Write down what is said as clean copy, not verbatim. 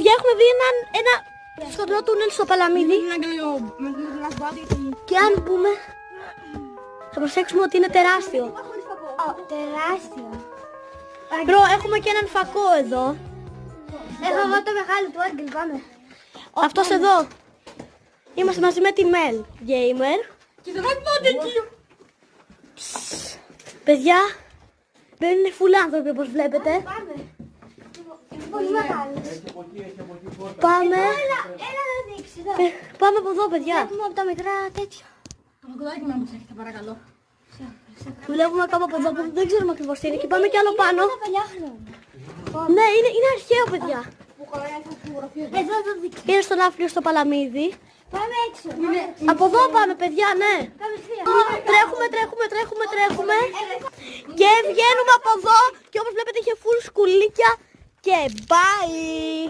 Παιδιά, έχουμε δει ένα σκοτεινό τούνελ στο Παλαμίδι. Και αν μπούμε, θα προσέξουμε ότι είναι τεράστιο. Τεράστιο. Μπρο, έχουμε και έναν φακό εδώ. Έχω εγώ το μεγάλο του Άγγελ, πάμε. Αυτός εδώ. Είμαστε μαζί με τη Μελ Gamer. Και δεν πάτε εκεί. Παιδιά, μπαίνουν φουλ άνθρωποι όπως βλέπετε. Πάμε. Πολύ μεγάλος. Πάμε. Έλα να δείξει εδώ. Πάμε από εδώ, παιδιά. Βλέπουμε από τα μικρά τέτοια. Το μακροδάκι μου έχετε παρακαλώ. Βλέπουμε κάπου από εδώ που δεν ξέρουμε ακριβώς τι είναι. Και πάμε κι άλλο πάνω. Είναι παλιά χρόνια. Ναι, είναι αρχαίο, παιδιά. Εδώ το δείξει. Είναι στο ναύλιο στο Παλαμίδι. Πάμε έξω. Από εδώ πάμε, παιδιά, ναι. Κατευθείαν. Τρέχουμε. Και βγαίνουμε από εδώ. Και όπως βλέπετε είχε full σκουλίκια. Και bye.